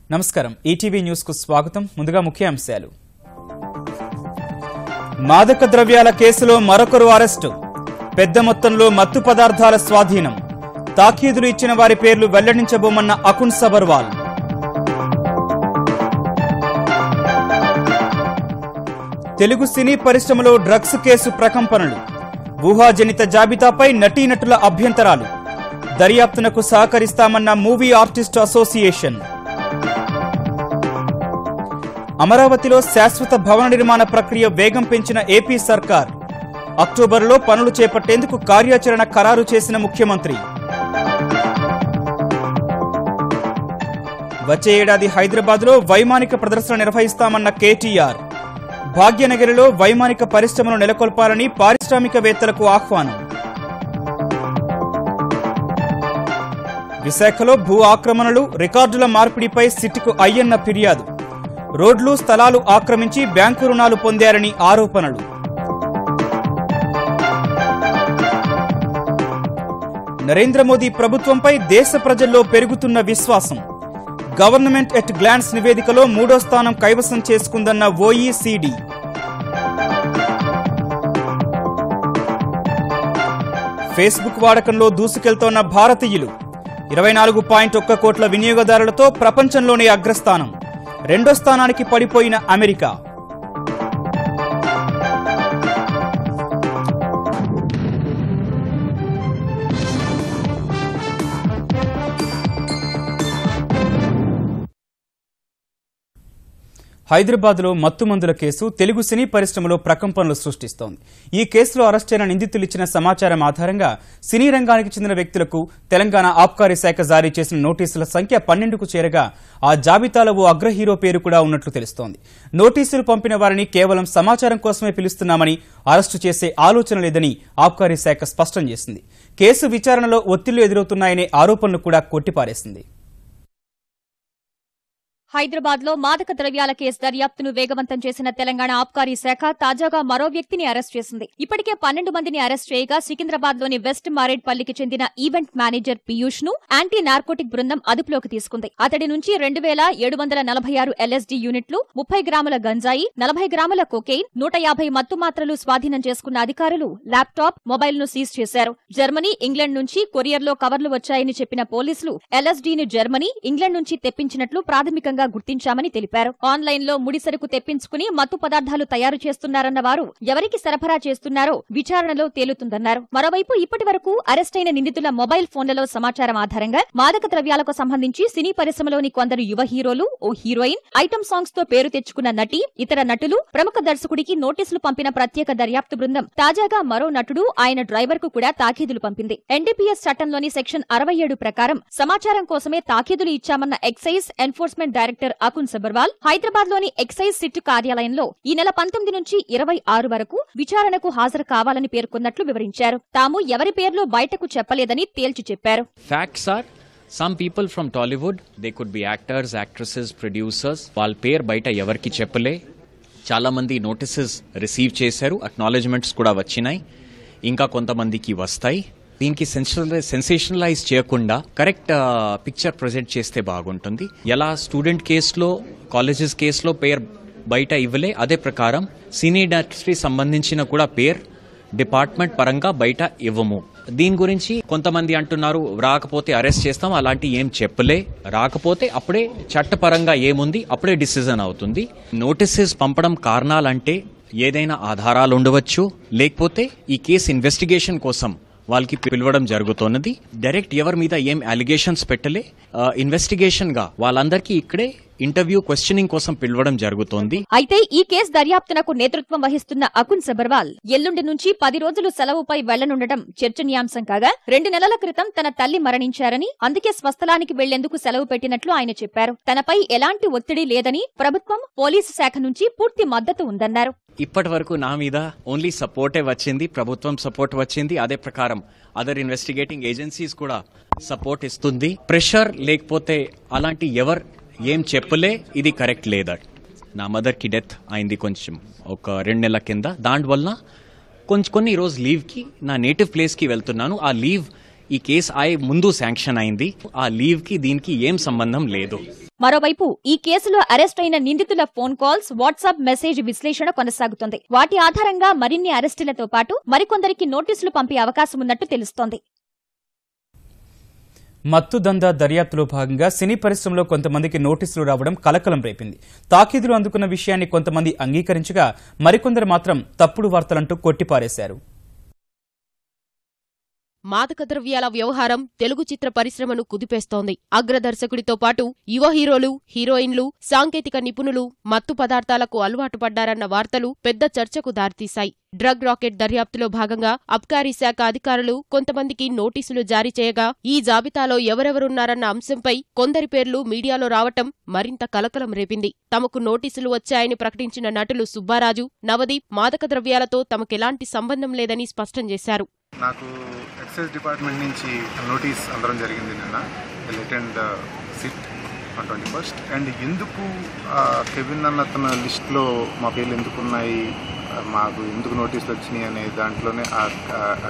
నమస్కారం ETV news కు స్వాగతం. ముందుగా ముఖ్యాంశాలు. మాదక ద్రవ్యాల కేసులో మరొకరు అరెస్టు. పెద్ద మొత్తంలో మత్తు పదార్థాల స్వాధీనం. తాకీదులు ఇచ్చిన వారి పేర్లు వెల్లడించబోమన్న అకున్ సబర్వాల్. తెలుగు సినీ పరిశ్రమలో డ్రగ్స్ కేసు ప్రకంపనలు. ఊహాజనిత జాబితాపై నటీనటుల అభ్యంతరాలు. దర్యాప్తునకు సహకరిస్తామన్న మూవీ ఆర్టిస్ట్ అసోసియేషన్. అమరావతిలో శాశ్వత భవన నిర్మాణ ప్రక్రియ వేగం పెంచిన ఏపీ సర్కార్. అక్టోబర్లో పనులు చేపట్టేందుకు కార్యాచరణ ఖరారు చేసిన ముఖ్యమంత్రి. వచ్చే ఏడాది హైదరాబాద్లో వైమానిక ప్రదర్శన నిర్వహిస్తామన్న కేటీఆర్. భాగ్యనగరిలో వైమానిక పరిశ్రమను నెలకొల్పాలని పారిశ్రామికవేత్తలకు ఆహ్వానం. విశాఖలో భూ ఆక్రమణలు, రికార్డుల మార్పిడిపై సిట్కు అయ్యన్న ఫిర్యాదు. రోడ్లు, స్థలాలు ఆక్రమించి బ్యాంకు రుణాలు పొందారని ఆరోపణలు. నరేంద్ర మోదీ ప్రభుత్వంపై దేశ ప్రజల్లో పెరుగుతున్న విశ్వాసం. గవర్నమెంట్ ఎట్ గ్లాన్స్ నివేదికలో 3వ స్థానం కైవసం చేసుకుందన్న ఓఈసీడీ. ఫేస్బుక్ వాడకంలో దూసుకెళ్తోన్న భారతీయులు. 24.1 కోట్ల వినియోగదారులతో ప్రపంచంలోనే అగ్రస్థానం. 2వ స్థానానికి పడిపోయిన అమెరికా. హైదరాబాద్లో మత్తుమందుల కేసు తెలుగు సినీ పరిశ్రమలో ప్రకంపనలు సృష్టిస్తోంది. ఈ కేసులో అరెస్టైన నిందితులు ఇచ్చిన సమాచారం ఆధారంగా సినీ రంగానికి చెందిన వ్యక్తులకు తెలంగాణ ఆబ్కారీ శాఖ జారీ చేసిన నోటీసుల సంఖ్య 12కు చేరగా ఆ జాబితాలో ఓ అగ్ర హీరో పేరు కూడా ఉన్నట్లు తెలుస్తోంది. నోటీసులు పంపిన వారిని కేవలం సమాచారం కోసమే పిలుస్తున్నామని, అరెస్టు చేసే ఆలోచన లేదని ఆబ్కారీ శాఖ స్పష్టం చేసింది. కేసు విచారణలో ఒత్తిళ్లు ఎదురవుతున్నాయనే ఆరోపణలు కూడా కొట్టిపారేసింది. హైదరాబాద్ లో మాదక ద్రవ్యాల కేసు దర్యాప్తును వేగవంతం చేసిన తెలంగాణ ఆబ్కారీ శాఖ తాజాగా మరో వ్యక్తిని అరెస్ట్ చేసింది. ఇప్పటికే 12 మందిని అరెస్ట్ చేయగా సికింద్రాబాద్ లోని వెస్ట్ మారేడ్పల్లికి చెందిన ఈవెంట్ మేనేజర్ పీయూష్ ను యాంటీ నార్కోటిక్ బృందం అదుపులోకి తీసుకుంది. అతడి నుంచి 2746 ఎల్ఎస్డీ యూనిట్లు, 30 గ్రాముల గంజాయి, 40 గ్రాముల కొకెయిన్, 150 మత్తు మాత్రలు స్వాధీనం చేసుకున్న అధికారులు ల్యాప్టాప్, మొబైల్ ను సీజ్ చేశారు. జర్మనీ, ఇంగ్లాండ్ నుంచి కొరియర్లో కవర్లు వచ్చాయని చెప్పిన పోలీసులు ఎల్ఎస్డీని జర్మనీ, ఇంగ్లాండ్ నుంచి తెప్పించినట్లు ప్రాథమికంగా గుర్తించామని తెలిపారు. ఆన్లైన్ లో ముడిసరుకు తెప్పించుకుని మత్తు పదార్థాలు తయారు చేస్తున్నారన్న వారు ఎవరికి సరఫరా చేస్తున్నారో విచారణలో తేలుతుందన్నారు. మరోవైపు ఇప్పటి వరకు అరెస్టైన నిందితుల మొబైల్ ఫోన్లలో సమాచారం ఆధారంగా మాదక ద్రవ్యాలకు సంబంధించి సినీ పరిశ్రమలోని కొందరు యువ హీరోలు, ఓ హీరోయిన్, ఐటమ్ సాంగ్స్ తో పేరు తెచ్చుకున్న నటి, ఇతర నటులు, ప్రముఖ దర్శకుడికి నోటీసులు పంపిన ప్రత్యేక దర్యాప్తు బృందం తాజాగా మరో నటుడు, ఆయన డ్రైవర్ కు కూడా తాకీదులు పంపింది. ఎన్డీపీఎస్ చట్టంలోని సెక్షన్ 67 ప్రకారం సమాచారం కోసమే తాకీదులు ఇచ్చామన్న excise enforcement director Akun Sabharwal Hyderabad లోని ఎక్సైజ్ సిట్ కార్యాలయంలో ఈ నెల 19 నుంచి 26 వరకు విచారణకు హాజరు కావాలని పేర్కొన్నట్లు వివరించారు. తాము ఎవరి పేర్లు బయటకు చెప్పలేదని తేల్చి చెప్పారు. Facts are some people from Tollywood, they could be actors, actresses, producers, వాళ్ళ పేరు బయట ఎవరికి చెప్పలే. చాలా మంది నోటీసెస్ రిసీవ్ చేశారు, అక్నాలెడ్జ్మెంట్స్ కూడా వచ్చినాయి, ఇంకా కొంతమందికి వస్తాయి. దీనికి సెన్సేషనలైజ్ చేయకుండా కరెక్ట్ పిక్చర్ ప్రజెంట్ చేస్తే బాగుంటుంది. ఎలా స్టూడెంట్ కేసులో, కాలేజెస్ కేసులో పేరు బయట ఇవ్వలే, అదే ప్రకారం సినీ ఇండస్ట్రీ సంబంధించిన కూడా పేరు డిపార్ట్మెంట్ పరంగా బయట ఇవ్వము. దీని గురించి కొంతమంది అంటున్నారు రాకపోతే అరెస్ట్ చేస్తాం, అలాంటి ఏం చెప్పలే. రాకపోతే అప్పుడే చట్టపరంగా ఏముంది అప్పుడే డిసిజన్ అవుతుంది. నోటీసెస్ పంపడం కారణాలంటే ఏదైనా ఆధారాలు ఉండవచ్చు, లేకపోతే ఈ కేసు ఇన్వెస్టిగేషన్ కోసం వాళ్ళకి పిలవడం జరుగుతున్నది. డైరెక్ట్ ఎవరి మీద ఏం అలిగేషన్స్ పెట్టలే, ఇన్వెస్టిగేషన్ గా వాళ్ళందరికీ ఇక్కడే ఇంటర్వ్యూ క్వశ్చనింగ్ కోసం పిలవడం జరుగుతోంది. అయితే ఈ కేసు దర్యాప్తునకు నేతృత్వం వహిస్తున్న అకున్ సబర్వాల్ ఎల్లుండి నుంచి 10 రోజులు సెలవుపై వెళ్లనుండటం చర్చనీయాంశం కాగా 2 నెలల క్రితం తన తల్లి మరణించారని అందుకే స్వస్థలానికి వెళ్లేందుకు సెలవు పెట్టినట్లు ఆయన చెప్పారు. తనపై ఎలాంటి ఒత్తిడి లేదని, ప్రభుత్వం, పోలీసు శాఖ నుంచి పూర్తి మద్దతు ఉందన్నారు. ఇప్పటి వరకు నా మీద ఓన్లీ సపోర్టే వచ్చింది, ప్రభుత్వం సపోర్ట్ వచ్చింది. అదే ప్రకారం అదర్ ఇన్వెస్టిగేటింగ్ ఏజెన్సీస్ కూడా సపోర్ట్ ఇస్తుంది. ప్రెషర్ లేకపోతే అలాంటి ఎవరు ఏం చెప్పలే ఇది కరెక్ట్ లేదా. నా మదర్కి డెత్ అయింది కొంచెం ఒక 2 నెలల కింద. దానివల్ల కొన్ని రోజు లీవ్కి నా నేటివ్ ప్లేస్కి వెళ్తున్నాను. ఆ లీవ్ ఈ కేసు ముందు శాంక్షన్ అయింది. ఆ లీవ్కి దీనికి ఏం సంబంధం లేదు. మరోవైపు ఈ కేసులో అరెస్ట్ అయిన నిందితుల ఫోన్ కాల్స్, వాట్సాప్ మెసేజ్ విశ్లేషణ కొనసాగుతోంది. వాటి ఆధారంగా మరిన్ని అరెస్టులతో పాటు మరికొందరికి నోటీసులు పంపే అవకాశం ఉన్నట్టు తెలుస్తోంది. మత్తు దందా దర్యాప్తులో భాగంగా సినీ పరిశ్రమలో కొంతమందికి నోటీసులు రావడం కలకలం రేపింది. తాకీదులు అందుకున్న విషయాన్ని కొంతమంది అంగీకరించగా మరికొందరు మాత్రం తప్పుడు వార్తలంటూ కొట్టిపారేశారు. మాదక ద్రవ్యాల వ్యవహారం తెలుగు చిత్ర పరిశ్రమను కుదిపేస్తోంది. అగ్రదర్శకుడితో పాటు యువ హీరోలు, హీరోయిన్లు, సాంకేతిక నిపుణులు మత్తు పదార్థాలకు అలవాటు పడ్డారన్న వార్తలు పెద్ద చర్చకు దారితీశాయి. డ్రగ్ రాకెట్ దర్యాప్తులో భాగంగా అబ్కారీ శాఖ అధికారులు కొంతమందికి నోటీసులు జారీ చేయగా ఈ జాబితాలో ఎవరెవరున్నారన్న అంశంపై కొందరి పేర్లు మీడియాలో రావటం మరింత కలకలం రేపింది. తమకు నోటీసులు వచ్చాయని ప్రకటించిన నటులు సుబ్బారాజు, నవదీప్ మాదక ద్రవ్యాలతో తమకెలాంటి సంబంధం లేదని స్పష్టం చేశారు. నాకు ఎక్సైజ్ డిపార్ట్మెంట్ నుంచి నోటీస్ అందడం జరిగింది నిన్న. Attend SIT on 21st. And ఎందుకు కెవిన్ అన్న తన లిస్ట్లో మా పేర్లు ఎందుకున్నాయి, మాకు ఎందుకు నోటీసులు వచ్చినాయి అనే దాంట్లోనే ఆ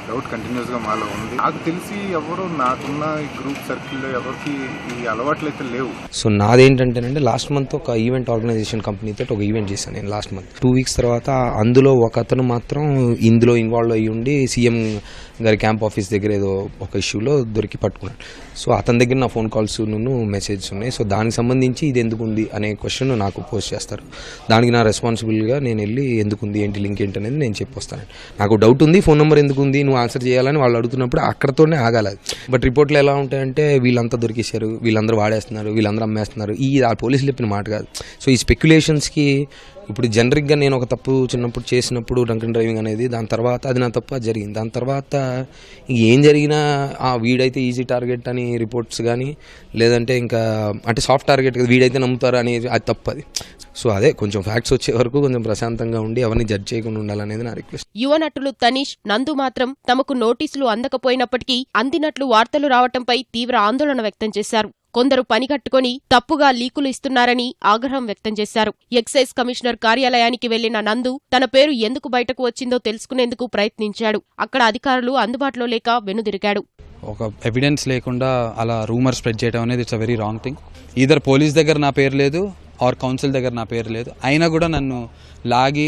డౌట్ కంటిన్యూస్గా మాలో ఉంది. నాకు తెలిసి ఎవరు నాకున్న ఈ గ్రూప్ సర్కిల్లో ఎవరికి ఈ అలవాట్లు అయితే లేవు. సో నాదేంటంటేనంటే లాస్ట్ మంత్ ఒక ఈవెంట్ ఆర్గనైజేషన్ కంపెనీతో ఒక ఈవెంట్ చేశాను నేను లాస్ట్ మంత్. 2 weeks తర్వాత అందులో ఒక అతను మాత్రం ఇందులో ఇన్వాల్వ్ అయ్యి ఉండి సీఎం గారి క్యాంప్ ఆఫీస్ దగ్గర ఏదో ఒక ఇష్యూలో దొరికి పట్టుకున్నాడు. సో అతని దగ్గర నా ఫోన్ కాల్స్ మెసేజెస్ ఉన్నాయి. సో దానికి సంబంధించి ఇది ఎందుకు ఉంది అనే క్వశ్చన్ నాకు పోస్ట్ చేస్తారు. దానికి నా రెస్పాన్సిబుల్గా నేను వెళ్ళి ఎందుకు ఉంది, ఏంటి లింక్ ఏంటి అనేది నేను చెప్పొస్తాను. నాకు డౌట్ ఉంది, ఫోన్ నెంబర్ ఎందుకు ఉంది, నువ్వు ఆన్సర్ చేయాలని వాళ్ళు అడుగుతున్నప్పుడు అక్కడతోనే ఆగాలి. బట్ రిపోర్ట్లు ఎలా ఉంటాయంటే వీళ్ళంతా దొరికేశారు, వీళ్ళందరూ వాడేస్తున్నారు, వీళ్ళందరూ అమ్మేస్తున్నారు. ఈ ఆ పోలీసులు చెప్పిన మాట కాదు. సో ఈ స్పెక్యులేషన్స్కి ఇప్పుడు జనరిక్గా నేను ఒక తప్పు చిన్నప్పుడు చేసినప్పుడు డ్రంక్ అండ్ డ్రైవింగ్ అనేది, దాని తర్వాత అది నా తప్పు జరిగింది. దాని తర్వాత ఏం జరిగినా వీడైతే ఈజీ టార్గెట్ అని రిపోర్ట్స్ కానీ, లేదంటే ఇంకా అంటే సాఫ్ట్ టార్గెట్ వీడైతే నమ్ముతారు అనేది అది తప్పు. అది సో అదే కొంచెం ఫ్యాక్ట్స్ వచ్చే వరకు కొంచెం ప్రశాంతంగా ఉండి ఎవరిని జడ్జ్ చేయకుండా ఉండాలనేది నా రిక్వెస్ట్. యువ నటులు తనీష్, నందు మాత్రం తమకు నోటీసులు అందకపోయినప్పటికీ అందినట్లు వార్తలు రావటంపై తీవ్ర ఆందోళన వ్యక్తం చేశారు. కొందరు పనిగట్టుకుని తప్పుగా లీకులు ఇస్తున్నారని ఆగ్రహం వ్యక్తం చేశారు. ఎక్సైజ్ కమిషనర్ కార్యాలయానికి వెళ్లిన నందు తన పేరు ఎందుకు బయటకు వచ్చిందో తెలుసుకునేందుకు ప్రయత్నించాడు. అక్కడ అధికారులు అందుబాటులో లేక వెనుదిరిగాడు. ఒక ఎవిడెన్స్ లేకుండా అలా రూమర్ స్ప్రెడ్ చేయడం అనేది it's a very wrong thing. Either police దగ్గర నా పేరు లేదు ఆర్ కౌన్సిల్ దగ్గర నా పేరు లేదు, అయినా కూడా నన్ను లాగి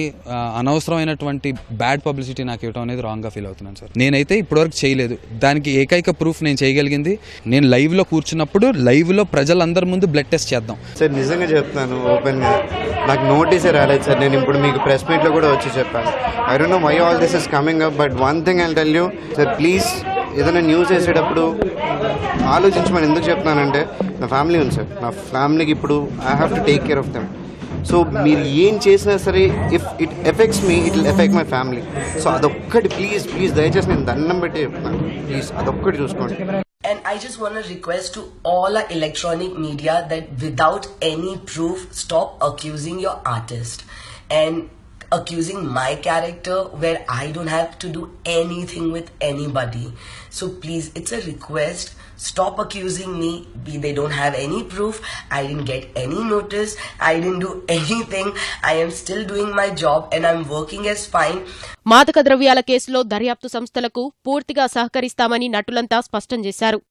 అనవసరమైనటువంటి బ్యాడ్ పబ్లిసిటీ నాకు ఇవ్వడం అనేది రాంగ్గా ఫీల్ అవుతున్నాను సార్. నేనైతే ఇప్పటివరకు చేయలేదు. దానికి ఏకైక ప్రూఫ్ నేను చేయగలిగింది నేను లైవ్లో కూర్చున్నప్పుడు లైవ్లో ప్రజలందరి ముందు బ్లడ్ టెస్ట్ చేద్దాం. సార్ నిజంగా చెప్తున్నాను ఓపెన్గా, నాకు నోటీసే రాలేదు సార్. నేను ఇప్పుడు మీకు ప్రెస్ మీట్లో కూడా వచ్చి చెప్పాను. I don't know why all this is coming up, but one thing I will tell you sir, please ఏదైనా న్యూస్ వేసేటప్పుడు ఆలోచించమని ఎందుకు చెప్తున్నానంటే నా ఫ్యామిలీ ఉంది సార్. నా ఫ్యామిలీకి ఇప్పుడు I have to take care of them. So మీరు ఏం చేసినా సరే if it effects me it will affect my family. So అదొక్కటి ప్లీజ్ ప్లీజ్ దయచేసి నేను దండం పెట్టి చెప్తున్నాను, ప్లీజ్ అదొక్కటి చూసుకోండి. And I just want to request to all our electronic media that without any proof, stop accusing your artist and accusing my character where I don't have to do anything with anybody. So please, it's a request. Stop accusing me. They don't have any proof. I didn't get any notice. I didn't do anything. I am still doing my job and I'm working as fine. మాదక ద్రవ్యాల కేసులో దర్యాప్తు సంస్థలకు పూర్తిగా సహకరిస్తామని నటులంతా స్పష్టం చేశారు.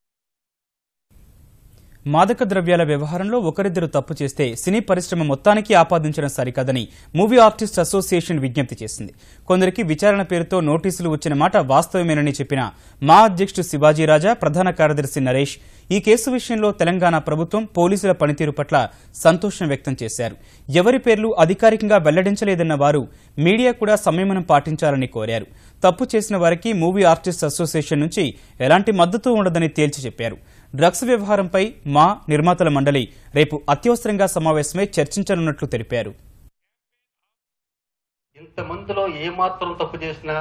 మాదక ద్రవ్యాల వ్యవహారంలో ఒకరిద్దరు తప్పు చేస్తే సినీ పరిశ్రమ మొత్తానికి ఆపాదించడం సరికాదని మూవీ ఆర్టిస్ట్ అసోసియేషన్ విజ్ఞప్తి చేసింది. కొందరికి విచారణ పేరుతో నోటీసులు వచ్చిన మాట వాస్తవమేనని చెప్పిన మా అధ్యక్షుడు శివాజీరాజా, ప్రధాన కార్యదర్శి నరేష్ ఈ కేసు విషయంలో తెలంగాణ ప్రభుత్వం, పోలీసుల పనితీరు పట్ల సంతోషం వ్యక్తం చేశారు. ఎవరి పేర్లు అధికారికంగా వెల్లడించలేదన్న వారు మీడియా కూడా సంయమనం పాటించాలని కోరారు. తప్పు చేసిన వారికి మూవీ ఆర్టిస్ట్ అసోసియేషన్ నుంచి ఎలాంటి మద్దతు ఉండదని తేల్చి చెప్పారు. డ్రగ్స్ వ్యవహారంపై మా నిర్మాతల మండలి రేపు అత్యవసరంగా సమావేశమై చర్చించనున్నట్లు తెలిపారు. ఇంతమందిలో ఏమాత్రం తప్పు చేసినా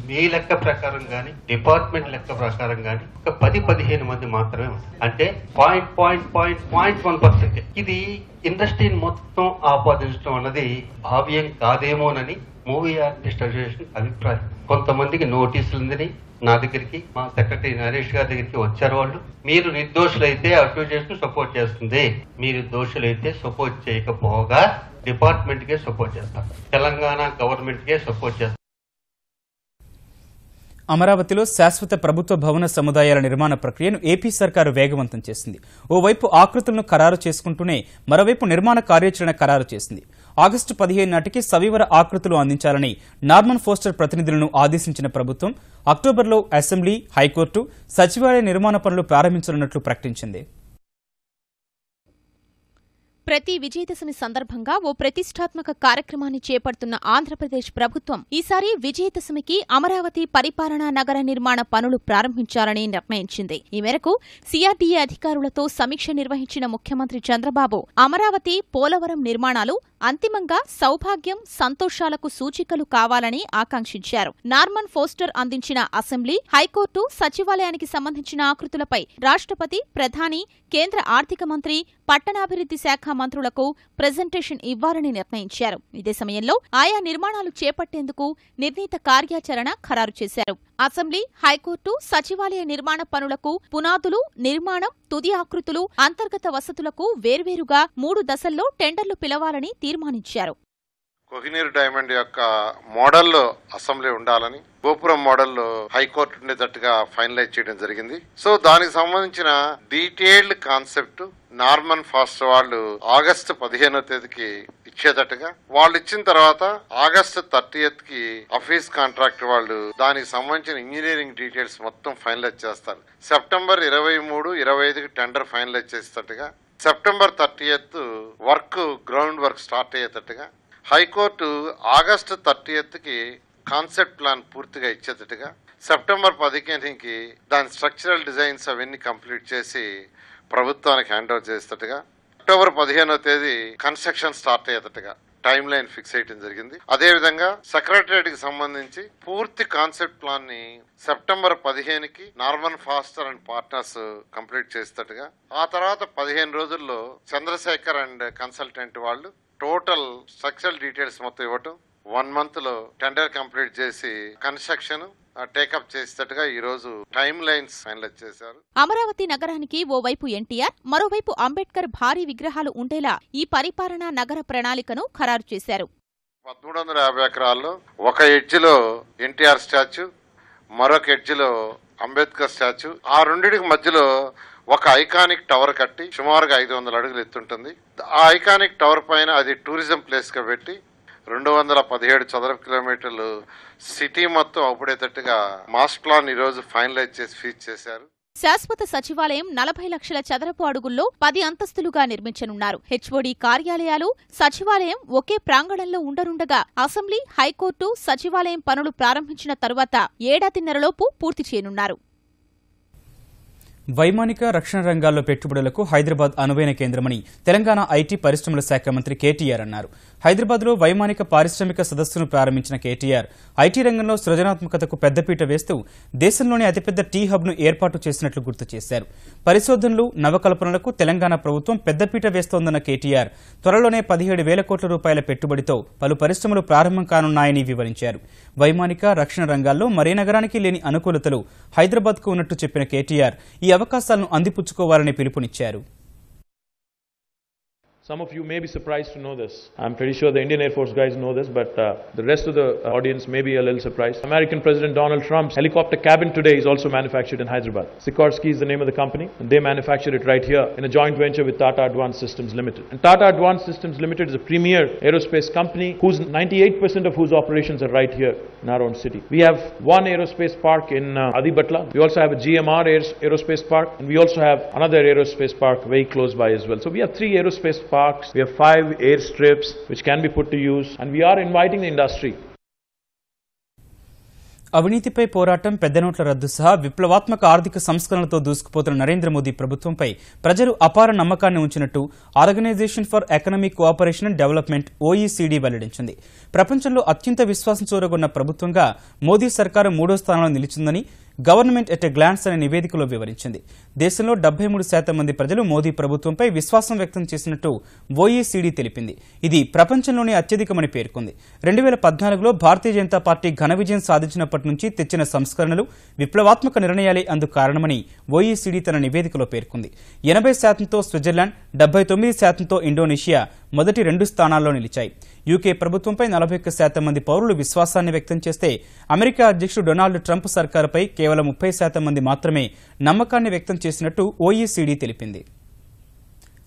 మీ లెక్క ప్రకారం గాని డిపార్ట్మెంట్ లెక్క ప్రకారం గాని ఒక 10-15 మంది మాత్రమే ఉంటారు. అంటే 0.1%. ఇది ఇండస్ట్రీని మొత్తం ఆపాదించడం అన్నది భావ్యం కాదేమోనని మూవీ ఆర్టిస్ట్ అసోసియేషన్ అభిప్రాయం. కొంతమందికి నోటీసులు ఉందని నా దగ్గరికి, మా సెక్రటరీ నరేష్ గారి దగ్గరికి వచ్చారు. వాళ్ళు మీరు నిర్దోషులైతే అసోసియేషన్ సపోర్ట్ చేస్తుంది, మీరు దోషులైతే సపోర్ట్ చేయకపోగా డిపార్ట్మెంట్ కే సపోర్ట్ చేస్తారు, తెలంగాణ గవర్నమెంట్ కే సపోర్ట్ చేస్తారు. అమరావతిలో శాశ్వత ప్రభుత్వ భవన సముదాయాల నిర్మాణ ప్రక్రియను ఏపీ సర్కారు వేగవంతం చేసింది. ఓవైపు ఆకృతులను ఖరారు చేసుకుంటూనే మరోవైపు నిర్మాణ కార్యాచరణ ఖరారు చేసింది. ఆగస్టు 15 నాటికి సవివర ఆకృతులు అందించాలని నార్మన్ ఫోస్టర్ ప్రతినిధులను ఆదేశించిన ప్రభుత్వం అక్టోబర్లో అసెంబ్లీ, హైకోర్టు, సచివాలయ నిర్మాణ పనులు ప్రారంభించనున్నట్లు ప్రకటించింది. ప్రతి విజయదశమి సందర్భంగా ఓ ప్రతిష్టాత్మక కార్యక్రమాన్ని చేపడుతున్న ఆంధ్రప్రదేశ్ ప్రభుత్వం ఈసారి విజయదశమికి అమరావతి పరిపాలనా నగర నిర్మాణ పనులు ప్రారంభించాలని నిర్ణయించింది. ఈ మేరకు సిఆర్డీఏ అధికారులతో సమీక్ష నిర్వహించిన ముఖ్యమంత్రి చంద్రబాబు అమరావతి, పోలవరం నిర్మాణాలు అంతిమంగా సౌభాగ్యం, సంతోషాలకు సూచికలు కావాలని ఆకాంక్షించారు. నార్మన్ ఫోస్టర్ అందించిన అసెంబ్లీ, హైకోర్టు, సచివాలయానికి సంబంధించిన ఆకృతులపై రాష్ట్రపతి, ప్రధాని, కేంద్ర ఆర్థిక మంత్రి, పట్టణాభివృద్ధి శాఖ మంత్రులకు ప్రెజెంటేషన్ ఇవ్వాలని నిర్ణయించారు. ఇదే సమయంలో ఆయా నిర్మాణాలు చేపట్టేందుకు నిర్ణీత కార్యాచరణ ఖరారు చేశారు. అసెంబ్లీ, హైకోర్టు, సచివాలయ నిర్మాణ పనులకు పునాదులు, నిర్మాణం, తుది ఆకృతులు, అంతర్గత వసతులకు వేర్వేరుగా 3 దశల్లో టెండర్లు పిలవాలని తీర్మానించారు. కోహినూర్ డైమండ్ యొక్క మోడల్లో అసెంబ్లీ ఉండాలని, గోపురం మోడల్లో హైకోర్టు ఉండేటట్టుగా ఫైనలైజ్ చేయడం జరిగింది. సో దానికి సంబంధించిన డీటెయిల్డ్ కాన్సెప్ట్ నార్మన్ ఫాస్టర్ వాళ్ళు ఆగస్టు 15వ తేదీకి ఇచ్చేటట్టుగా, వాళ్ళు ఇచ్చిన తర్వాత ఆగస్టు 30th కి ఆఫీస్ కాంట్రాక్టర్ వాళ్ళు దానికి సంబంధించిన ఇంజనీరింగ్ డీటెయిల్స్ మొత్తం ఫైనలైజ్ చేస్తారు. సెప్టెంబర్ 23, 25కి టెండర్ ఫైనలైజ్ చేసేటట్టుగా, September 30th work ground work start అయ్యేటట్టుగా, హైకోర్టు ఆగస్టు 30th కి కాన్సెప్ట్ ప్లాన్ పూర్తిగా ఇచ్చేటట్టుగా, సెప్టెంబర్ 15కి దాని స్ట్రక్చరల్ డిజైన్స్ అవన్నీ కంప్లీట్ చేసి ప్రభుత్వానికి హ్యాండ్ ఓవర్ చేసేటట్టుగా, అక్టోబర్ 15వ తేదీ కన్స్ట్రక్షన్ స్టార్ట్ అయ్యేటట్టుగా టైమ్ లైన్ ఫిక్స్ చేయడం జరిగింది. అదే విధంగా సెక్రటరియట్ కి సంబంధించి పూర్తి కాన్సెప్ట్ ప్లాన్ ని సెప్టెంబర్ 15కి Norman Foster and partners complete చేసేటట్టుగా, ఆ తర్వాత 15 రోజుల్లో చంద్రశేఖర్ అండ్ కన్సల్టెంట్ వాళ్ళు టోటల్ స్ట్రక్చరల్ డీటెయిల్స్ మొత్తం ఇవ్వటం, 1 month లో టెండర్ కంప్లీట్ చేసి కన్స్ట్రక్షన్ టేకప్ చేసేటట్టుగా ఈ రోజు టైమ్ లైన్స్ ఫైనలైజ్ చేశారు. అమరావతి నగరానికి ఓవైపు ఎన్టీఆర్, మరోవైపు అంబేద్కర్ భారీ విగ్రహాలు ఉండేలా ఈ పరిపాలనా నగర ప్రణాళికను ఖరారు చేశారు. 1350 ఎకరాల్లో ఒక ఎడ్జిలో ఎన్టీఆర్ స్టాచ్యూ, మరొక ఎడ్జిలో అంబేద్కర్ స్టాచ్యూ, ఆ రెండింటికి మధ్యలో ఒక ఐకానిక్ టవర్ కట్టి సుమారుగా 500 అడుగులు ఎత్తుంటుంది. ఆ ఐకానిక్ టవర్ పైన అది టూరిజం ప్లేస్ గా పెట్టి 217 చదరపు కిలోమీటర్లు సిటీ మొత్తం అవుపడేటట్టుగా మాస్టర్ ప్లాన్ ఈ రోజు ఫైనలైజ్ చేసి ఫీజ్ చేశారు. శాశ్వత సచివాలయం 40 లక్షల చదరపు అడుగుల్లో 10 అంతస్తులుగా నిర్మించనున్నారు. హెచ్ఓడి కార్యాలయాలు, సచివాలయం ఒకే ప్రాంగణంలో ఉండనుండగా అసెంబ్లీ, హైకోర్టు, సచివాలయం పనులు ప్రారంభించిన తరువాత 1.5 పూర్తి చేయనున్నారు. వైమానిక, రక్షణ రంగాల్లో పెట్టుబడులకు హైదరాబాద్ అనువైన కేంద్రమని తెలంగాణ ఐటీ పరిశ్రమల శాఖ మంత్రి కేటీఆర్ అన్నారు. హైదరాబాద్లో వైమానిక పారిశ్రామిక సదస్సును ప్రారంభించిన కేటీఆర్ ఐటీ రంగంలో సృజనాత్మకతకు పెద్దపీట వేస్తూ దేశంలోనే అతిపెద్ద టీ హబ్ను ఏర్పాటు చేసినట్లు గుర్తు చేశారు. పరిశోధనలు, నవకల్పనలకు తెలంగాణ ప్రభుత్వం పెద్దపీట వేస్తోందన్న కేటీఆర్ త్వరలోనే 17,000 కోట్ల రూపాయల పెట్టుబడితో పలు పరిశ్రమలు ప్రారంభం కానున్నాయని వివరించారు. వైమానిక, రక్షణ రంగాల్లో మరే నగరానికి లేని అనుకూలతలు హైదరాబాద్కు ఉన్నట్టు చెప్పిన కేటీఆర్ ఈ అవకాశాలను అందిపుచ్చుకోవాలని పిలుపునిచ్చారు. Some of you may be surprised to know this. I'm pretty sure the Indian Air Force guys know this, but the rest of the audience may be a little surprised. American President Donald Trump's helicopter cabin today is also manufactured in Hyderabad. Sikorsky is the name of the company, and they manufacture it right here in a joint venture with Tata Advanced Systems Limited. And Tata Advanced Systems Limited is a premier aerospace company whose 98% of whose operations are right here in our own city. We have one aerospace park in Adipatla. We also have a GMR aerospace park, and we also have another aerospace park very close by as well. So we have 3 aerospace parks. We have 5 airstrips which can be put to use, and we are inviting the industry. అవినీతిపై పోరాటం, పెద్ద నోట్ల రద్దు సహా విప్లవాత్మక ఆర్థిక సంస్కరణలతో దూసుకుపోతున్న నరేంద్ర మోదీ ప్రభుత్వంపై ప్రజలు అపార నమ్మకాన్ని ఉంచినట్టు organisation for economic cooperation and development OECD వెల్లడించింది. ప్రపంచంలో అత్యంత విశ్వాసం చూరగొన్న ప్రభుత్వంగా మోదీ సర్కారు 3వ స్థానంలో నిలిచిందని గవర్నమెంట్ ఎట్ ఎ గ్లాన్స్ అనే నివేదికలో వివరించింది. దేశంలో 73% మంది ప్రజలు మోదీ ప్రభుత్వంపై విశ్వాసం వ్యక్తం చేసినట్టు OECD తెలిపింది. ఇది ప్రపంచంలోనే అత్యధికమని పేర్కొంది. 2014లో భారతీయ జనతా పార్టీ ఘన విజయం సాధించినప్పటి నుంచి తెచ్చిన సంస్కరణలు, విప్లవాత్మక నిర్ణయాలే అందుకు కారణమని OECD తన నివేదికలో పేర్కొంది. 80%తో స్విట్జర్లాండ్, 79%తో ఇండోనేషియా మొదటి 2 స్థానాల్లో నిలిచాయి. యూకే ప్రభుత్వంపై 41% మంది పౌరులు విశ్వాసాన్ని వ్యక్తం చేస్తే అమెరికా అధ్యక్షుడు డొనాల్డ్ ట్రంప్ సర్కారుపై కేవలం 30% మంది మాత్రమే నమ్మకాన్ని వ్యక్తం చేసినట్టు OECD తెలిపింది.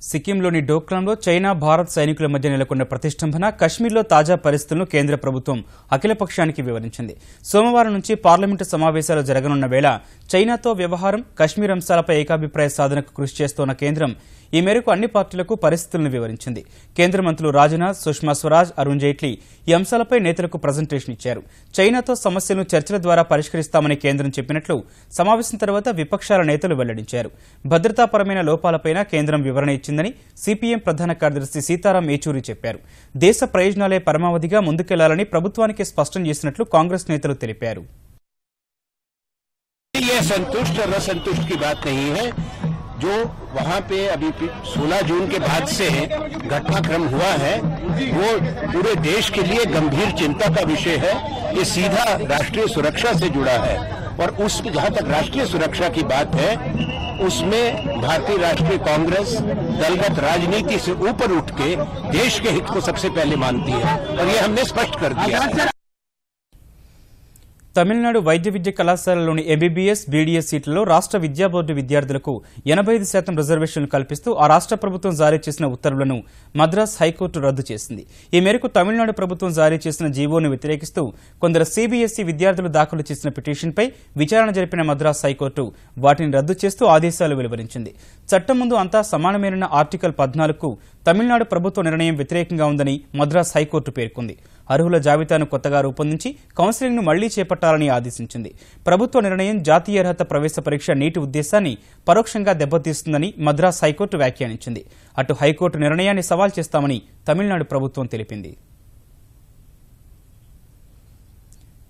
సిక్కింలోని డోక్లాంలో చైనా, భారత్ సైనికుల మధ్య నెలకొన్న ప్రతిష్టంభన, కశ్మీర్లో తాజా పరిస్థితులను కేంద్ర ప్రభుత్వం అఖిలపక్షానికి వివరించింది. సోమవారం నుంచి పార్లమెంటు సమావేశాలు జరగనున్న వేళ చైనాతో వ్యవహారం, కశ్మీర్ అంశాలపై ఏకాభిప్రాయ సాధనకు కృషి చేస్తోన్న కేంద్రం ఈ మేరకు అన్ని పార్టీలకు పరిస్థితులను వివరించింది. కేంద్ర మంత్రులు రాజ్నాథ్, సుష్మా స్వరాజ్, అరుణ్ జైట్లీ ఈ అంశాలపై నేతలకు ప్రజెంటేషన్ ఇచ్చారు. చైనాతో సమస్యలను చర్చల ద్వారా పరిష్కరిస్తామని కేంద్రం చెప్పినట్లు సమావేశం తర్వాత విపక్షాల నేతలు వెల్లడించారు. భద్రతాపరమైన లోపాలపైన కేంద్రం వివరణ ఇచ్చిందని సిపిఎం ప్రధాన కార్యదర్శి సీతారాం ఏచూరి చెప్పారు. దేశ ప్రయోజనాలే పరమావధిగా ముందుకెళ్లాలని ప్రభుత్వానికి స్పష్టం చేసినట్లు కాంగ్రెస్ నేతలు తెలిపారు. जो वहाँ पे अभी 16 जून के बाद से घटनाक्रम हुआ है वो पूरे देश के लिए गंभीर चिंता का विषय है. ये सीधा राष्ट्रीय सुरक्षा से जुड़ा है और उस जहाँ तक राष्ट्रीय सुरक्षा की बात है उसमें भारतीय राष्ट्रीय कांग्रेस दलगत राजनीति से ऊपर उठ के देश के हित को सबसे पहले मानती है और ये हमने स्पष्ट कर दिया. తమిళనాడు వైద్య విద్య కళాశాలలోని ఎంబీబీఎస్, బీడీఎస్ సీట్లలో రాష్ట్ర విద్యా బోర్డు విద్యార్థులకు 85% రిజర్వేషన్లు కల్పిస్తూ ఆ రాష్ట్ర ప్రభుత్వం జారీ చేసిన ఉత్తర్వులను మద్రాస్ హైకోర్టు రద్దు చేసింది. ఈ మేరకు తమిళనాడు ప్రభుత్వం జారీ చేసిన జీవోను వ్యతిరేకిస్తూ కొందరు సీబీఎస్ఈ విద్యార్థులు దాఖలు చేసిన పిటిషన్పై విచారణ జరిపిన మద్రాస్ హైకోర్టు వాటిని రద్దు చేస్తూ ఆదేశాలు వెలువరించింది. చట్టం ముందు అంతా సమానమేనన్న ఆర్టికల్ 14కు తమిళనాడు ప్రభుత్వ నిర్ణయం వ్యతిరేకంగా ఉందని మద్రాస్ హైకోర్టు పేర్కొంది. అర్హుల జాబితాను కొత్తగా రూపొందించి కౌన్సిలింగ్ను మళ్లీ చేపట్టాలని ఆదేశించింది. ప్రభుత్వ నిర్ణయం జాతీయ అర్హత ప్రవేశ పరీక్ష నీటి ఉద్దేశాన్ని పరోక్షంగా దెబ్బతీస్తుందని మద్రాస్ హైకోర్టు వ్యాఖ్యానించింది. అటు హైకోర్టు నిర్ణయాన్ని సవాల్ చేస్తామని తమిళనాడు ప్రభుత్వం తెలిపింది.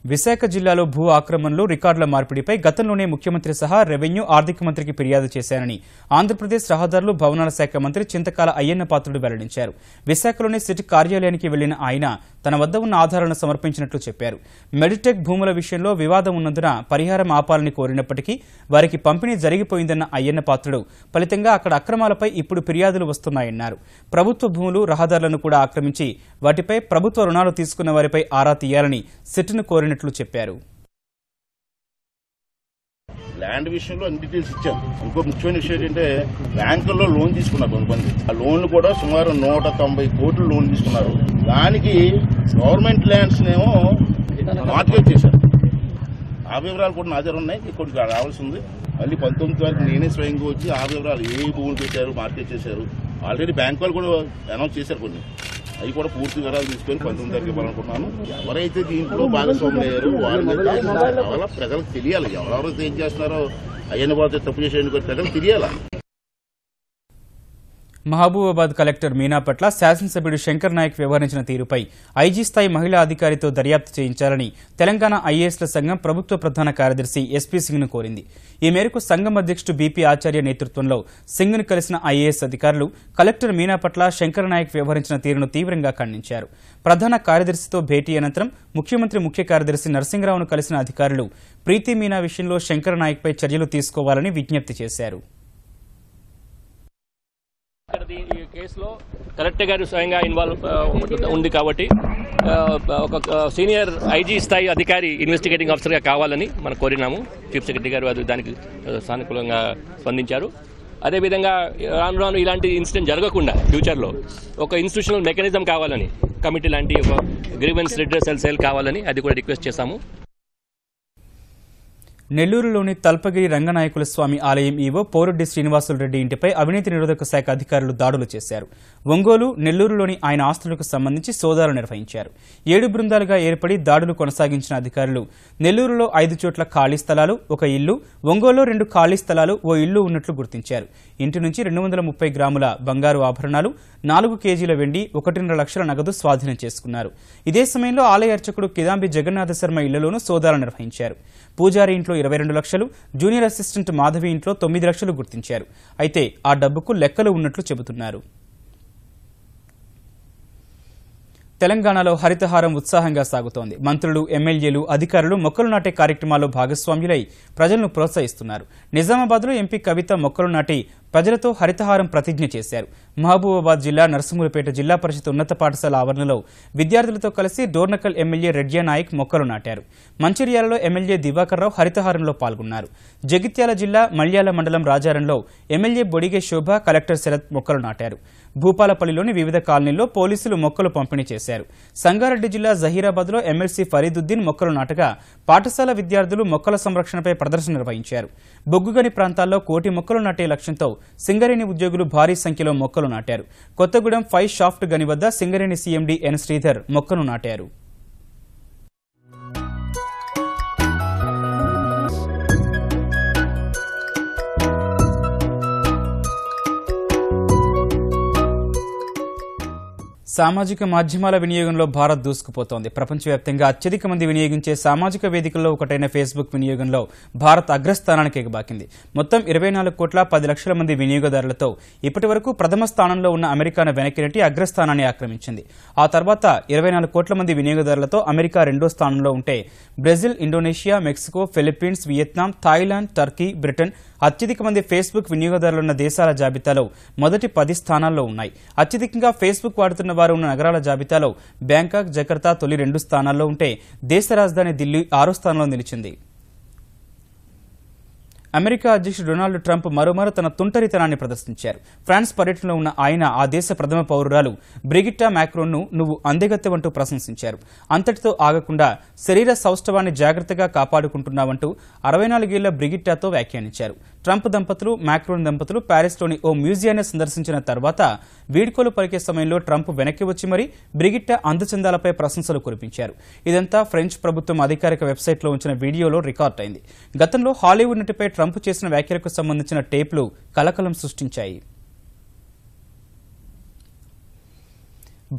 విశాఖ జిల్లాలో భూ ఆక్రమణలు, రికార్డుల మార్పిడిపై గతంలోనే ముఖ్యమంత్రి సహా రెవెన్యూ, ఆర్థిక మంత్రికి ఫిర్యాదు చేశారని ఆంధ్రప్రదేశ్ రహదారులు, భవనాల శాఖ మంత్రి చింతకాల అయ్యన్న పాత్రుడు వెల్లడించారు. విశాఖలోని సిట్ కార్యాలయానికి వెళ్లిన ఆయన తన వద్ద ఉన్న ఆధారాలను సమర్పించినట్లు చెప్పారు. మెడిటెక్ భూముల విషయంలో వివాదం ఉన్నందున పరిహారం ఆపాలని కోరినప్పటికీ వారికి పంపిణీ జరిగిపోయిందన్న అయ్యన్న పాత్రుడు ఫలితంగా అక్కడ అక్రమాలపై ఇప్పుడు ఫిర్యాదులు వస్తున్నాయన్నారు. ప్రభుత్వ భూములు, రహదారులను కూడా ఆక్రమించి వాటిపై ప్రభుత్వ రుణాలు తీసుకున్న వారిపై ఆరా తీయాలని సిట్ను కోరినట్లు చెప్పారు. ల్యాండ్ విషయంలో అన్ని డీటెయిల్స్ ఇచ్చారు. ఇంకో ముఖ్యమైన విషయం ఏంటంటే బ్యాంకుల్లో లోన్ తీసుకున్నారు కొంతమంది. ఆ లోన్లు కూడా సుమారు 190 కోట్లు లోన్ తీసుకున్నారు. దానికి గవర్నమెంట్ ల్యాండ్స్ ఏమో మార్కెట్ చేశారు. ఆ వివరాలు కూడా నా దగ్గర ఉన్నాయి, కొన్ని రావాల్సి ఉంది. మళ్ళీ 19 వరకు నేనే స్వయంగా వచ్చి ఆ వివరాలు ఏ భూములు పెట్టారు, మార్కెట్ చేశారు. ఆల్రెడీ బ్యాంక్ వాళ్ళు కూడా అనౌన్స్ చేశారు కొన్ని. అవి కూడా పూర్తి వివరాలు తీసుకొని 19 తారీఖు ఇవ్వాలనుకున్నాను. ఎవరైతే దీంట్లో భాగస్వాములు అయ్యారో వాళ్ళ మీద ప్రజలకు తెలియాలి. ఎవరెవరైతే ఏం చేస్తున్నారో అయ్యన్న బాబు తప్పు చేసేందుకు ప్రజలకు తెలియాలా. మహబూబాబాద్ కలెక్టర్ మీనా పట్ల శాసనసభ్యుడు శంకర్ నాయక్ వ్యవహరించిన తీరుపై ఐజీ స్థాయి మహిళా అధికారితో దర్యాప్తు చేయించాలని తెలంగాణ ఐఏఎస్ల సంఘం ప్రభుత్వ ప్రధాన కార్యదర్శి ఎస్పీ సింగ్ను కోరింది. ఈ మేరకు సంఘం అధ్యక్షుడు బీపీ ఆచార్య నేతృత్వంలో సింగ్ను కలిసిన ఐఏఎస్ అధికారులు కలెక్టర్ మీనా పట్ల శంకర్ నాయక్ వ్యవహరించిన తీరును తీవ్రంగా ఖండించారు. ప్రధాన కార్యదర్శితో భేటీ అనంతరం ముఖ్యమంత్రి ముఖ్య కార్యదర్శి నరసింహరావును కలిసిన అధికారులు ప్రీతి మీనా విషయంలో శంకర్ నాయక్పై చర్యలు తీసుకోవాలని విజ్ఞప్తి చేశారు. ఈ కేసులో కలెక్టర్ గారు స్వయంగా ఇన్వాల్వ్ ఉంది కాబట్టి ఒక సీనియర్ ఐజీ స్థాయి అధికారి ఇన్వెస్టిగేటింగ్ ఆఫీసర్గా కావాలని మనం కోరినాము. చీఫ్ సెక్రటరీ గారు అది దానికి సానుకూలంగా స్పందించారు. అదేవిధంగా రాను రాను ఇలాంటి ఇన్సిడెంట్ జరగకుండా ఫ్యూచర్లో ఒక ఇన్స్టిట్యూషనల్ మెకానిజం కావాలని, కమిటీ లాంటి ఒక గ్రీవెన్స్ రిడ్రెసల్ సెల్ కావాలని అది కూడా రిక్వెస్ట్ చేశాము. నెల్లూరులోని తల్పగిరి రంగనాయకుల స్వామి ఆలయం ఈవో పోరెడ్డి శ్రీనివాసులరెడ్డి ఇంటిపై అవినీతి నిరోధక శాఖ అధికారులు దాడులు చేశారు. ఒంగోలు, నెల్లూరులోని ఆయన ఆస్తులకు సంబంధించి సోదాలు నిర్వహించారు. 7 బృందాలుగా ఏర్పడి దాడులు కొనసాగించిన అధికారులు నెల్లూరులో 5 చోట్ల ఖాళీ స్థలాలు, 1 ఇల్లు, ఒంగోలులో 2 ఖాళీ స్థలాలు, 1 ఇల్లు ఉన్నట్లు గుర్తించారు. ఇంటి నుంచి 230 గ్రాముల బంగారు ఆభరణాలు, 4 కేజీల వెండి, 1.5 లక్షల నగదు స్వాధీనం చేసుకున్నారు. ఇదే సమయంలో ఆలయ అర్చకుడు కిదాంబి జగన్నాథ శర్మ ఇళ్లలోనూ సోదాలు నిర్వహించారు. పూజారి ఇంట్లో 22 లక్షలు, జూనియర్ అసిస్టెంట్ మాధవి ఇంట్లో 9 లక్షలు గుర్తించారు. అయితే ఆ డబ్బుకు లెక్కలు ఉన్నట్లు చెబుతున్నారు. తెలంగాణలో హరితహారం ఉత్సాహంగా సాగుతోంది. మంత్రులు, ఎమ్మెల్యేలు, అధికారులు మొక్కలు నాటే కార్యక్రమాల్లో భాగస్వామ్యులై ప్రజలను ప్రోత్సహిస్తున్నారు. నిజామాబాద్లో ఎంపీ కవిత మొక్కలు నాటి ప్రజలతో హరితహారం ప్రతిజ్ఞ చేశారు. మహబూబాబాద్ జిల్లా నరసింహులపేట జిల్లా పరిషత్ ఉన్నత పాఠశాల ఆవరణలో విద్యార్థులతో కలిసి డోర్నకల్ ఎమ్మెల్యే రెడ్యా నాయక్ మొక్కలు నాటారు. మంచిర్యాలలో ఎమ్మెల్యే దివాకర్ రావు హరితహారంలో పాల్గొన్నారు. జగిత్యాల జిల్లా మల్యాల మండలం రాజారంలో ఎమ్మెల్యే బొడిగే శోభ, కలెక్టర్ శరత్ మొక్కలు నాటారు. భూపాలపల్లిలోని వివిధ కాలనీల్లో పోలీసులు మొక్కలు పంపిణీ చేశారు. సంగారెడ్డి జిల్లా జహీరాబాద్లో ఎమ్మెల్సీ ఫరీదుద్దీన్ మొక్కలు నాటగా పాఠశాల విద్యార్థులు మొక్కల సంరక్షణపై ప్రదర్శన నిర్వహించారు. బొగ్గుగని ప్రాంతాల్లో 1 కోటి మొక్కలు నాటే లక్ష్యంతో సింగరేణి ఉద్యోగులు భారీ సంఖ్యలో మొక్కలు నాటారు. కొత్తగూడెం 5 షాఫ్ట్ గని వద్ద సింగరేణి సీఎండీ ఎన్ శ్రీధర్ మొక్కను నాటారు. సామాజిక మాధ్యమాల వినియోగంలో భారత్ దూసుకుపోతోంది. ప్రపంచవ్యాప్తంగా అత్యధిక మంది వినియోగించే సామాజిక వేదికల్లో ఒకటైన ఫేస్బుక్ వినియోగంలో భారత్ అగ్రస్థానానికి ఎగబాకింది. మొత్తం 24,10,00,000 మంది వినియోగదారులతో ఇప్పటి వరకు ప్రథమ స్థానంలో ఉన్న అమెరికాను వెనక్కి నెట్టి అగ్రస్థానాన్ని ఆక్రమించింది. ఆ తర్వాత 24 కోట్ల మంది వినియోగదారులతో అమెరికా 2వ స్థానంలో ఉంటే Brazil, Indonesia, Mexico, Philippines, Vietnam, Thailand, Turkey, Britain అత్యధిక మంది ఫేస్బుక్ వినియోగదారులున్న దేశాల జాబితాలో మొదటి 10 స్థానాల్లో ఉన్నాయి. అత్యధికంగా ఫేస్బుక్ వాడుతున్న వారు ఉన్న నగరాల జాబితాలో బ్యాంకాక్, జకర్తా తొలి 2 స్థానాల్లో ఉంటే దేశ రాజధాని ఢిల్లీ 6వ స్థానంలో నిలిచింది. అమెరికా అధ్యక్షుడు డొనాల్డ్ ట్రంప్ మరోమారు తన తుంటరితనాన్ని ప్రదర్శించారు. ఫ్రాన్స్ పర్యటనలో ఉన్న ఆయన ఆ దేశ ప్రథమ పౌరురాలు బ్రిగిట్టా మ్యాక్రోన్ను నువ్వు అందెగత్తెవంటూ ప్రశంసించారు. అంతటితో ఆగకుండా శరీర సౌష్ఠవాన్ని జాగ్రత్తగా కాపాడుకుంటున్నావంటూ 64 ఏళ్ల బ్రిగిట్టాతో వ్యాఖ్యానించారు. ట్రంప్ దంపతులు, మ్యాక్రోన్ దంపతులు ప్యారిస్లోని ఓ మ్యూజియాన్ని సందర్శించిన తర్వాత వీడ్కోలు పలికే సమయంలో ట్రంప్ వెనక్కి వచ్చి మరీ బ్రిగిట్టా అందచందాలపై ప్రశంసలు కురిపించారు. ఇదంతా ఫ్రెంచ్ ప్రభుత్వం అధికారిక వెబ్సైట్లో ఉంచిన వీడియోలో రికార్డ్ అయింది. గతంలో హాలీవుడ్ నటిపై ట్రంప్ చేసిన వ్యాఖ్యలకు సంబంధించిన టేప్లు కలకలం సృష్టించాయి.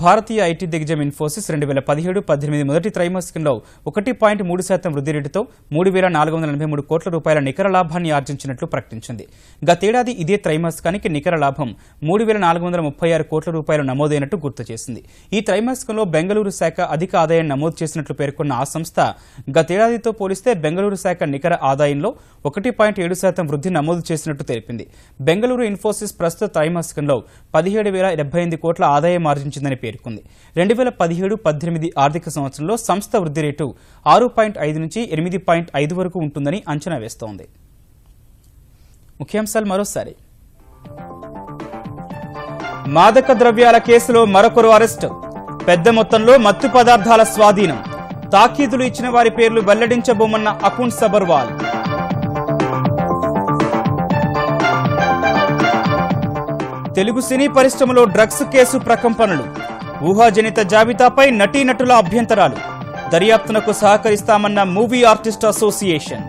భారతీయ ఐటీ దిగ్గజం ఇన్ఫోసిస్ 2017-18 మొదటి త్రైమాసికంలో 1.3% వృద్ధి రేటుతో 3,483 కోట్ల రూపాయల నికర లాభాన్ని ఆర్జించినట్లు ప్రకటించింది. గతేడాది ఇదే త్రైమాసికానికి నికర లాభం 3,436 కోట్ల రూపాయలు నమోదైనట్టు గుర్తు చేసింది. ఈ త్రైమాసికంలో బెంగళూరు శాఖ అధిక ఆదాయం నమోదు చేసినట్లు పేర్కొన్న ఆ సంస్థ గతేడాదితో పోలిస్తే బెంగళూరు శాఖ నికర ఆదాయంలో 1.7% వృద్ధి నమోదు చేసినట్టు తెలిపింది. బెంగళూరు ఇన్ఫోసిస్ ప్రస్తుత త్రైమాసికంలో 17,078 కోట్ల ఆదాయం ఆర్జించిందని పేర్కొంది. 2017-18 ఆర్థిక సంవత్సరంలో సంస్థ వృద్ధి రేటు 6.5 నుంచి 8.5 వరకు ఉంటుందని అంచనా వేస్తోంది. ముఖ్యాంశాలు మరోసారి. మాదక ద్రవ్యాల కేసులో మరొకరు అరెస్టు. పెద్ద మొత్తంలో మత్తు పదార్థాల స్వాధీనం. తాకీదులు ఇచ్చిన వారి పేర్లు వెల్లడించబోమన్న అకున్ సబర్వాల్. తెలుగు సినీ పరిశ్రమలో డ్రగ్స్ కేసు ప్రకంపనలు. ఊహాజనిత జాబితాపై నటీనటుల అభ్యంతరాలు. దర్యాప్తునకు సహకరిస్తామన్న మూవీ ఆర్టిస్ట్ అసోసియేషన్.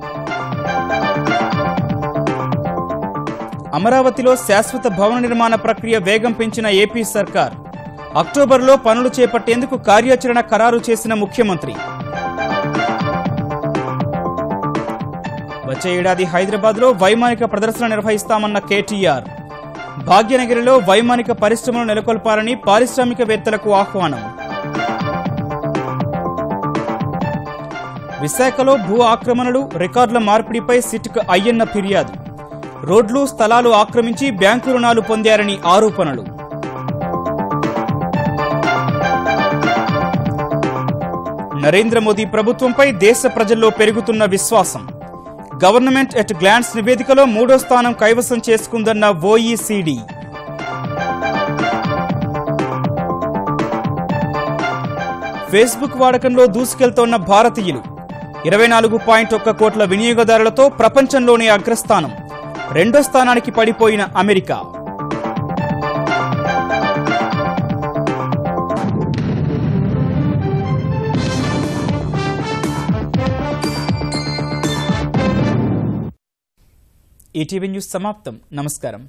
అమరావతిలో శాశ్వత భవన నిర్మాణ ప్రక్రియ వేగం పెంచిన ఏపీ సర్కార్. అక్టోబర్లో పనులు చేపట్టేందుకు కార్యాచరణ ఖరారు చేసిన ముఖ్యమంత్రి. వచ్చే ఏడాది హైదరాబాద్లో వైమానిక ప్రదర్శన నిర్వహిస్తామన్న కేటీఆర్. భాగ్యనగరిలో వైమానిక పరిశ్రమలు నెలకొల్పాలని పారిశ్రామికవేత్తలకు ఆహ్వానం. విశాఖలో భూ ఆక్రమణలు, రికార్డుల మార్పిడిపై సిట్కు అయ్యన్న ఫిర్యాదు. రోడ్లు, స్థలాలు ఆక్రమించి బ్యాంకు రుణాలు పొందారని ఆరోపణలు. నరేంద్ర మోదీ ప్రభుత్వంపై దేశ ప్రజల్లో పెరుగుతున్న విశ్వాసం. గవర్నమెంట్ ఎట్ గ్లాన్స్ నివేదికలో 3వ స్థానం కైవసం చేసుకుందన్న ఓఈసీడీ. ఫేస్బుక్ వాడకంలో దూసుకెళ్తోన్న భారతీయులు. 24.1 కోట్ల వినియోగదారులతో ప్రపంచంలోనే అగ్రస్థానం. 2వ స్థానానికి పడిపోయిన అమెరికా. ఈటీవీ న్యూస్ సమాప్తం. నమస్కారం.